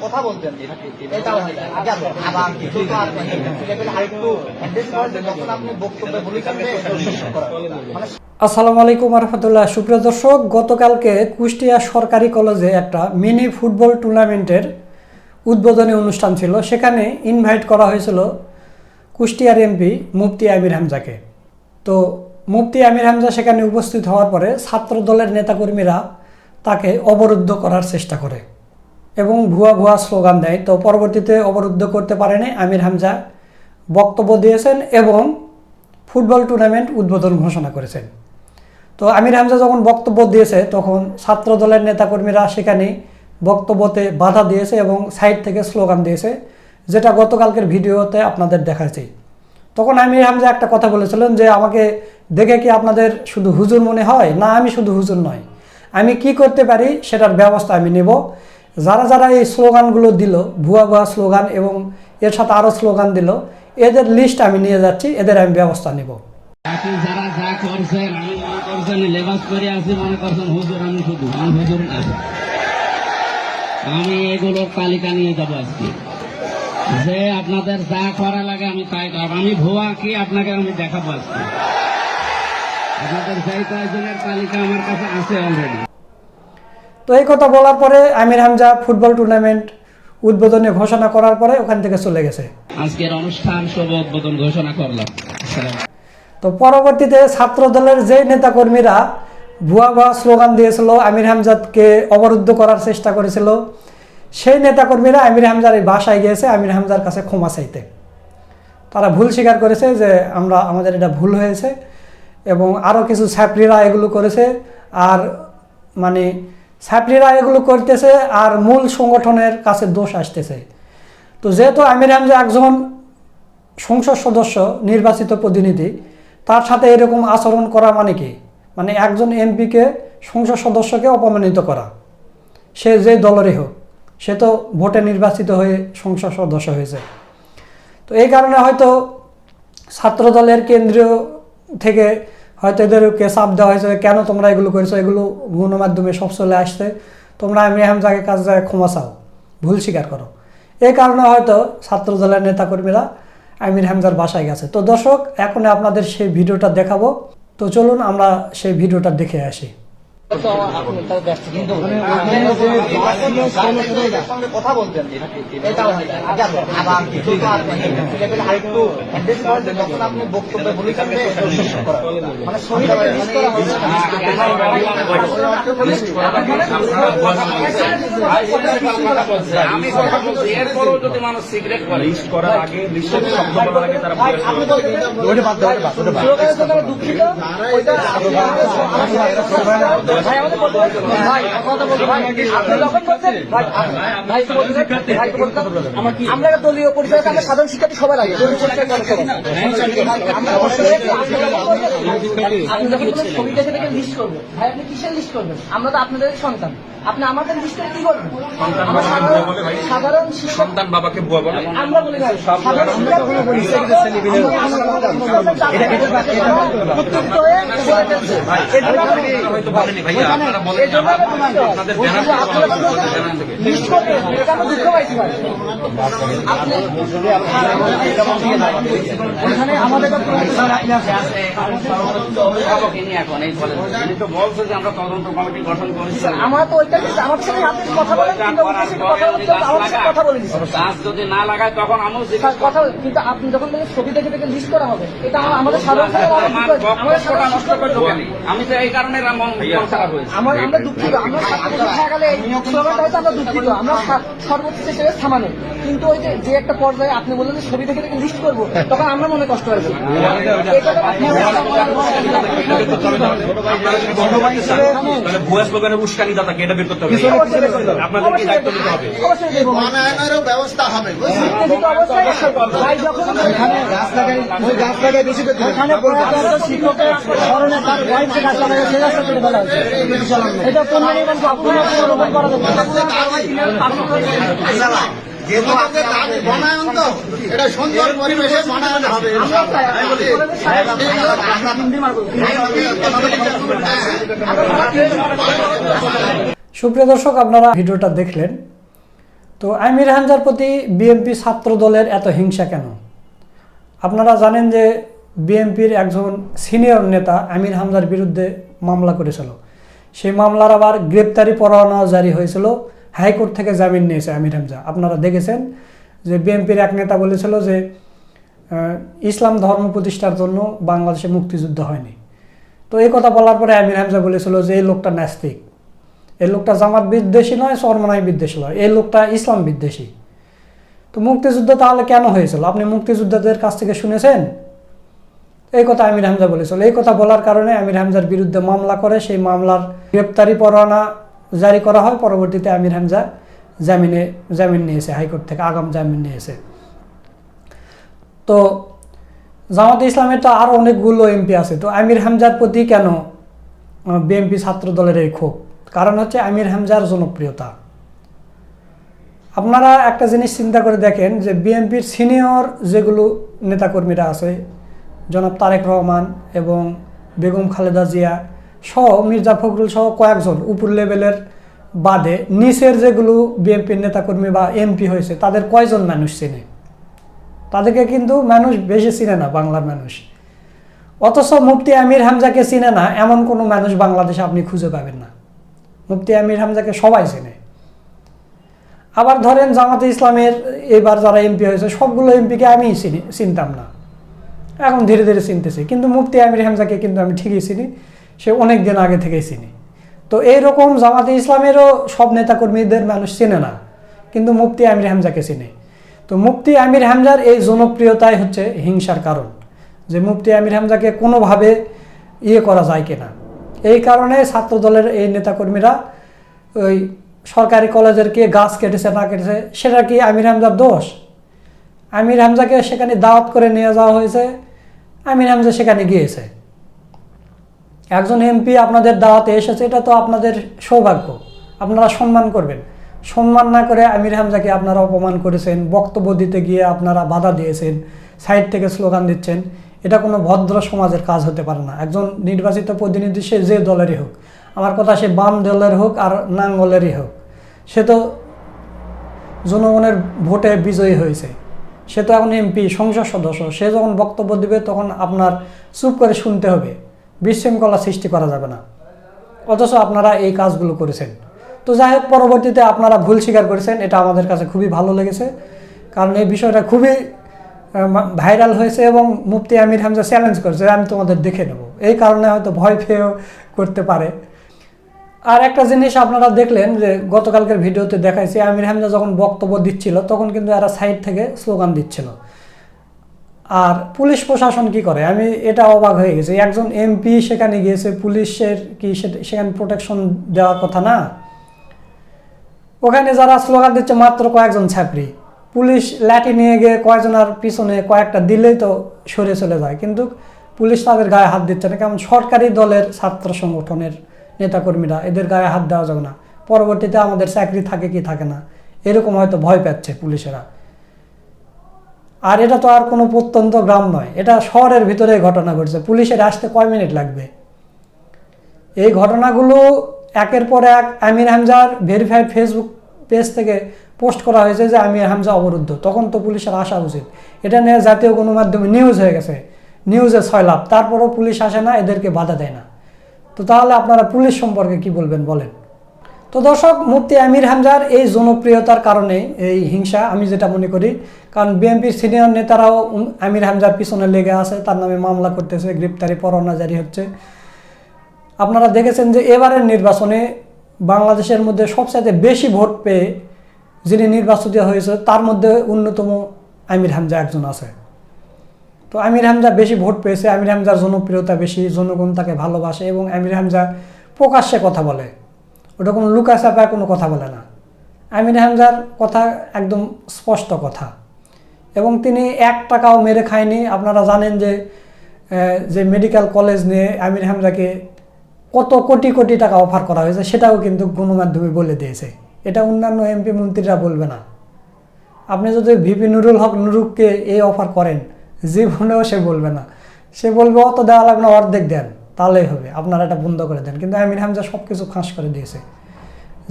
কথা বলতেন আসসালামু আলাইকুম রহমতুল্লাহ। সুপ্রিয় দর্শক, গতকালকে কুষ্টিয়া সরকারি কলেজে একটা মিনি ফুটবল টুর্নামেন্টের উদ্বোধনী অনুষ্ঠান ছিল। সেখানে ইনভাইট করা হয়েছিল কুষ্টিয়ার এমপি মুফতি আমির হামজাকে। তো মুফতি আমির হামজা সেখানে উপস্থিত হওয়ার পরে ছাত্র দলের নেতাকর্মীরা তাকে অবরুদ্ধ করার চেষ্টা করে এবং ভুয়া স্লোগান দেয়। তো পরবর্তীতে অবরুদ্ধ করতে পারেনি, আমির হামজা বক্তব্য দিয়েছেন এবং ফুটবল টুর্নামেন্ট উদ্বোধন ঘোষণা করেছেন। তো আমির হামজা যখন বক্তব্য দিয়েছে তখন ছাত্র দলের নেতাকর্মীরা সেখানে বক্তব্যতে বাধা দিয়েছে এবং সাইড থেকে স্লোগান দিয়েছে, যেটা গতকালকের ভিডিওতে আপনাদের দেখাচ্ছি। তখন আমির হামজা একটা কথা বলেছিলেন যে, আমাকে দেখে কি আপনাদের শুধু হুজুর মনে হয়? না, আমি শুধু হুজুর নয়, আমি কি করতে পারি সেটার ব্যবস্থা আমি নেব। যারা যারা এই স্লোগানগুলো দিল, ভুয়া স্লোগান এবং এর সাথে আরও স্লোগান দিল, এদের লিস্ট আমি নিয়ে যাচ্ছি, এদের আমি ব্যবস্থা নেব। যারা যা করছেন, আমি মনে করছেন লেবাস করে আছি, মনে করছেন হুজুর, আমি শুধু হুজুর না, আমি এগুলোর তালিকা নিয়ে যাবো আজকে। যে আপনাদের যা করা লাগে আমি তাই করব। আমি ভুয়া কি আপনাকে আমি দেখাবো আজকে। আপনাদের সেই কয়েকজনের তালিকা আমার কাছে আছে অলরেডি। তো এই কথা বলার পরে আমির হামজা ফুটবল টুর্নামেন্ট উদ্বোধনী ঘোষণা করার পরে ওখান থেকে চলে গেছে। আজকের অনুষ্ঠান শুভ উদ্বোধন ঘোষণা করলাম। তো পরবর্তীতে ছাত্র দলের যে নেতাকর্মীরা ভুয়া স্লোগান দিয়েছিল, আমির হামজাকে অবরুদ্ধ করার চেষ্টা করেছিল, সেই নেতাকর্মীরা আমির হামজার এই বাসায় গিয়েছে আমির হামজার কাছে ক্ষমা চাইতে। তারা ভুল স্বীকার করেছে যে আমাদের এটা ভুল হয়েছে এবং আরও কিছু ছাত্রীরা এগুলো করেছে, আর মানে ছাত্রীরা এগুলো করতেছে আর মূল সংগঠনের কাছে দোষ আসতেছে। তো যেহেতু আমির হামজা একজন সংসদ সদস্য, নির্বাচিত প্রতিনিধি, তার সাথে এরকম আচরণ করা মানে কি? মানে একজন এমপিকে, সংসদ সদস্যকে অপমানিত করা, সে যে দলেরই হোক, সে তো ভোটে নির্বাচিত হয়ে সংসদ সদস্য হয়েছে। তো এই কারণে হয়তো ছাত্র দলের কেন্দ্রীয় থেকে হয়তো এদেরকে চাপ দেওয়া হয়েছে, কেন তোমরা এগুলো করেছো, এগুলো গণমাধ্যমে সব চলে আসছে, তোমরা আমির হামজাকে কাছে যায় ক্ষমা চাও, ভুল স্বীকার করো। এই কারণে হয়তো ছাত্র দলের নেতাকর্মীরা আমির হামজার বাসায় গেছে। তো দর্শক, এখন আপনাদের সেই ভিডিওটা দেখাবো। তো চলুন আমরা সেই ভিডিওটা দেখে আসি। কথা বলতেন আপনি বক্তব্য বলেছেন মানে আমি কথা বলছি, এরপরও যদি মানুষ সিগারেট করে লিস্ট করার আগে, লিস্টের শব্দ বলার আগে তারা দুঃখিত। আমরা দলীয় পরিচয়, সাধারণ শিক্ষার্থী সবাই লাগে। আপনি যখন ছবি দেখে দেখে লিস্ট করবেন, ভাই আপনি কিসের লিস্ট করবেন? আমরা তো আপনাদের সন্তান, আপনি আমাদের লিস্ট করে কি করবেন? সাধারণ সন্তান বাবাকে বুয়া বলে, আমরা বলি ভাই সাধারণ আমাদের আমরা তো ওইটা আমার সাথে কথা বলেন, কথা বলেন যদি না লাগায় তখন আমি কথা, কিন্তু আপনি যখন ছবি দেখে দেখে লিস্ট করা হবে, এটা আমাদের সাধারণ আমি তো এই কারণে আমরা দুঃখিত। আমরা গেলে হয়তো আমরা দুঃখিত, আমরা সর্বোচ্চ চেষ্টা করে থামানো, কিন্তু ওই যে একটা পর্যায়ে আপনি বললেন ছবি দেখে দেখে লিস্ট করবো, তখন আমরা মনে কষ্ট হয়েছে। ভুয়া স্লোগানের উস্কানিদাতাকে এটা বের করতে হবে, আপনাদের কি দায়িত্ব নিতে হবে। ব্যবস্থা হবে। বনায়ন তো এটা সুন্দর পরিবেশে বনায়ন হবে। সুপ্রিয় দর্শক, আপনারা ভিডিওটা দেখলেন। তো আমির হামজার প্রতি বিএনপি ছাত্র দলের এত হিংসা কেন? আপনারা জানেন যে বিএনপির একজন সিনিয়র নেতা আমির হামজার বিরুদ্ধে মামলা করেছিল। সেই মামলার আবার গ্রেপ্তারি পরোয়ানাও জারি হয়েছিল, হাইকোর্ট থেকে জামিন নিয়েছে আমির হামজা। আপনারা দেখেছেন যে বিএনপির এক নেতা বলেছিল যে ইসলাম ধর্ম প্রতিষ্ঠার জন্য বাংলাদেশে মুক্তিযুদ্ধ হয়নি। তো এই কথা বলার পরে আমির হামজা বলেছিল যে এই লোকটা নাস্তিক, এই লোকটা জামাত বিদ্বেষী নয়, চরমনাই বিদ্বেষী নয়, এই লোকটা ইসলাম বিদ্বেষী। তো মুক্তিযুদ্ধ তাহলে কেন হয়েছিল? আপনি মুক্তিযোদ্ধাদের কাছ থেকে শুনেছেন? এই কথা আমির হামজা বলেছিল। এই কথা বলার কারণে আমির হামজার বিরুদ্ধে মামলা করে সেই মামলার গ্রেপ্তারি পরোয়ানা জারি করা হয়। পরবর্তীতে আমির হামজা জামিন নিয়েছে, হাইকোর্ট থেকে আগাম জামিন নিয়েছে। তো জামাতে ইসলামের তো আরও অনেকগুলো এমপি আছে। তো আমির হামজার প্রতি কেন বিএনপি ছাত্র দলের এই ক্ষোভ? কারণ হচ্ছে আমির হামজার জনপ্রিয়তা। আপনারা একটা জিনিস চিন্তা করে দেখেন যে বিএনপির সিনিয়র যেগুলো নেতাকর্মীরা আছে, জনাব তারেক রহমান এবং বেগম খালেদা জিয়া সহ মির্জা ফখরুল সহ কয়েকজন উপর লেভেলের বাদে নিচের যেগুলো বিএনপির নেতাকর্মী বা এমপি হয়েছে তাদের কয়জন মানুষ চেনে? তাদেরকে কিন্তু মানুষ বেশি চিনে না, বাংলার মানুষ। অথচ মুফতি আমির হামজাকে চিনে না এমন কোনো মানুষ বাংলাদেশে আপনি খুঁজে পাবেন না। মুফতি আমির হামজাকে সবাই চেনে। আবার ধরেন জামাতে ইসলামের এবার যারা এমপি হয়েছে সবগুলো এমপিকে আমি চিনতাম না, এখন ধীরে ধীরে চিনতেছি। কিন্তু মুফতি আমির হামজাকে কিন্তু আমি ঠিকই চিনি, সে অনেক দিন আগে থেকেই চিনি। তো এইরকম জামাতে ইসলামেরও সব নেতাকর্মীদের মানুষ চেনে না, কিন্তু মুফতি আমির হামজাকে চিনে। তো মুফতি আমির হামজার এই জনপ্রিয়তাই হচ্ছে হিংসার কারণ, যে মুফতি আমির হামজাকে কোনোভাবে করা যায় কিনা। এই কারণে ছাত্র দলের এই নেতাকর্মীরা ওই সরকারি কলেজের কে গাছ কেটেছে না কেটেছে সেটা কি আমির হামজার দোষ? আমির হামজাকে সেখানে দাওয়াত করে নিয়ে যাওয়া হয়েছে, আমির হামজা সেখানে গিয়েছে। একজন এমপি আপনাদের দাওয়াতে এসেছে, এটা তো আপনাদের সৌভাগ্য, আপনারা সম্মান করবেন। সম্মান না করে আমির হামজাকে আপনারা অপমান করেছেন, বক্তব্য দিতে গিয়ে আপনারা বাধা দিয়েছেন, সাইড থেকে স্লোগান দিচ্ছেন। এটা কোনো ভদ্র সমাজের কাজ হতে পারে না। একজন নির্বাচিত প্রতিনিধি সে যে দলেরই হোক, আমার কথা সে বাম দলের হোক আর নাঙ্গলেরই হোক, সে তো জনগণের ভোটে বিজয়ী হয়েছে, সে তো এখন এমপি, সংসদ সদস্য। সে যখন বক্তব্য দিবে তখন আপনার চুপ করে শুনতে হবে, বিশৃঙ্খলা সৃষ্টি করা যাবে না। অথচ আপনারা এই কাজগুলো করেছেন। তো যাই হোক, পরবর্তীতে আপনারা ভুল স্বীকার করেছেন, এটা আমাদের কাছে খুবই ভালো লেগেছে, কারণ এই বিষয়টা খুবই ভাইরাল হয়েছে এবং মুফতি আমির হামজা চ্যালেঞ্জ করেছে আমি তোমাদের দেখে নেব। এই কারণে হয়তো ভয় পেয়েও করতে পারে। আর একটা জিনিস আপনারা দেখলেন যে গতকালকের ভিডিওতে দেখাইছি, আমির হামজা যখন বক্তব্য দিচ্ছিল তখন কিন্তু এরা সাইড থেকে স্লোগান দিচ্ছিল। আর পুলিশ প্রশাসন কি করে, আমি এটা অবাক হয়ে গেছি। একজন এমপি সেখানে গিয়েছে, পুলিশের কি সেখানে প্রোটেকশন দেওয়ার কথা না? ওখানে যারা স্লোগান দিচ্ছে মাত্র কয়েকজন ছাত্রী, পুলিশ লাঠি নিয়ে গিয়ে কয়েকজনের পিছনে কয়েকটা দিলেই তো সরে চলে যায়, কিন্তু পুলিশ তাদের গায়ে হাত দিচ্ছে না। কেমন সরকারি দলের ছাত্র সংগঠনের নেতাকর্মীরা, এদের গায়ে হাত দেওয়া যাবে না, পরবর্তীতে আমাদের চাকরি থাকে কি থাকে না, এরকম হয়তো ভয় পাচ্ছে পুলিশেরা। আর এটা তো আর কোনো প্রত্যন্ত গ্রাম নয়, এটা শহরের ভিতরে ঘটনা ঘটছে, পুলিশের আসতে কয় মিনিট লাগবে? এই ঘটনাগুলো একের পর এক আমির হামজার ভেরিফাইড ফেসবুক পেজ থেকে পোস্ট করা হয়েছে যে আমির হামজা অবরুদ্ধ, তখন তো পুলিশের আসা উচিত। এটা নিয়ে জাতীয় গণমাধ্যমে নিউজ হয়ে গেছে, নিউজে 6 লাভ, তারপরও পুলিশ আসে না, এদেরকে বাধা দেয় না। তো তাহলে আপনারা পুলিশ সম্পর্কে কি বলবেন বলেন? তো দর্শক, মুফতি আমির হামজার এই জনপ্রিয়তার কারণে এই হিংসা আমি যেটা মনে করি, কারণ বিএনপির সিনিয়র নেতারাও আমির হামজার পিছনে লেগে আছে, তার নামে মামলা করতেছে, গ্রেপ্তারি পরোয়ানা জারি হচ্ছে। আপনারা দেখেছেন যে এবারের নির্বাচনে বাংলাদেশের মধ্যে সবচাইতে বেশি ভোট পেয়ে যিনি নির্বাচিত হয়েছে তার মধ্যে অন্যতম আমির হামজা একজন আছে। তো আমির হামজা বেশি ভোট পেয়েছে, আমির হামজার জনপ্রিয়তা বেশি, জনগণ তাকে ভালোবাসে এবং আমির হামজা প্রকাশ্যে কথা বলে, ওটা কোনো লুকাচাপায় কোনো কথা বলে না। আমির হামজার কথা একদম স্পষ্ট কথা, এবং তিনি 1 টাকাও মেরে খায়নি। আপনারা জানেন যে মেডিকেল কলেজ নিয়ে আমির হামজাকে কত কোটি কোটি টাকা অফার করা হয়েছে, সেটাও কিন্তু গণমাধ্যমে বলে দিয়েছে। এটা অন্যান্য এমপি মন্ত্রীরা বলবে না। আপনি যদি ভিপি নুরুল হক নুরুককে এই অফার করেন, জীবনেও সে বলবে না। সে বলবে অত দেওয়া লাগবে না, অর্ধেক দেন, তাহলেই হবে, আপনারা এটা বন্ধ করে দেন। কিন্তু আমির হামজা সব কিছু ফাঁস করে দিয়েছে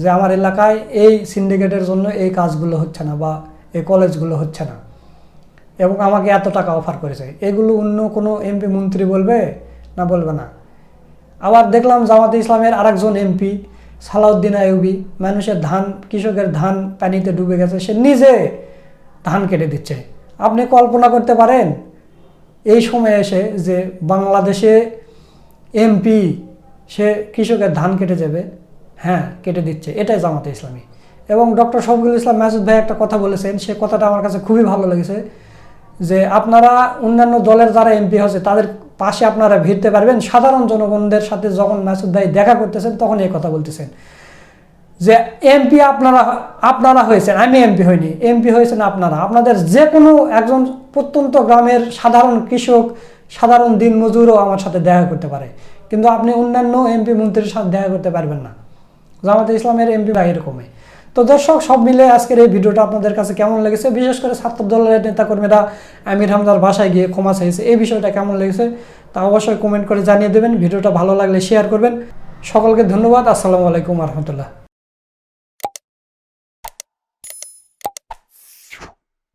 যে আমার এলাকায় এই সিন্ডিকেটের জন্য এই কাজগুলো হচ্ছে না বা এই কলেজগুলো হচ্ছে না, এবং আমাকে এত টাকা অফার করেছে। এগুলো অন্য কোনো এমপি মন্ত্রী বলবে না? বলবে না। আবার দেখলাম জামাতে ইসলামের আরেকজন এমপি সালাউদ্দিন আইয়ুবী, মানুষের ধান, কৃষকের ধান পানিতে ডুবে গেছে, সে নিজে ধান কেটে দিচ্ছে। আপনি কল্পনা করতে পারেন এই সময় এসে যে বাংলাদেশে এমপি সে কৃষকের ধান কেটে যাবে? হ্যাঁ, কেটে দিচ্ছে। এটাই জামাতে ইসলামী। এবং ডক্টর শফিকুল ইসলাম মাসুদ ভাই একটা কথা বলেছেন, সে কথাটা আমার কাছে খুবই ভালো লেগেছে, যে আপনারা অন্যান্য দলের যারা এমপি হচ্ছে তাদের পাশে আপনারা ভিড়তে পারবেন, সাধারণ জনগণদের সাথে যখন মাসুদ ভাই দেখা করতেছেন তখন এই কথা বলতেছেন যে এমপি আপনারা হয়েছেন, আমি এমপি হইনি, এমপি হয়েছেন আপনারা। আপনাদের যে কোনো একজন প্রত্যন্ত গ্রামের সাধারণ কৃষক, সাধারণ দিনমজুরও আমার সাথে দেখা করতে পারে, কিন্তু আপনি অন্যান্য এমপি মন্ত্রীর সাথে দেখা করতে পারবেন না। জামাতে ইসলামের এমপি বা এরকমই। তো দর্শক, সব মিলে আজকের এই ভিডিওটা আপনাদের কাছে কেমন লেগেছে, বিশেষ করে ছাত্র দলের নেতাকর্মীরা আমির হামজার বাসায় গিয়ে ক্ষমা চাইছে, এই বিষয়টা কেমন লেগেছে তা অবশ্যই কমেন্ট করে জানিয়ে দেবেন। ভিডিওটা ভালো লাগলে শেয়ার করবেন। সকলকে ধন্যবাদ। আসসালামু আলাইকুম রহমতুল্লাহ।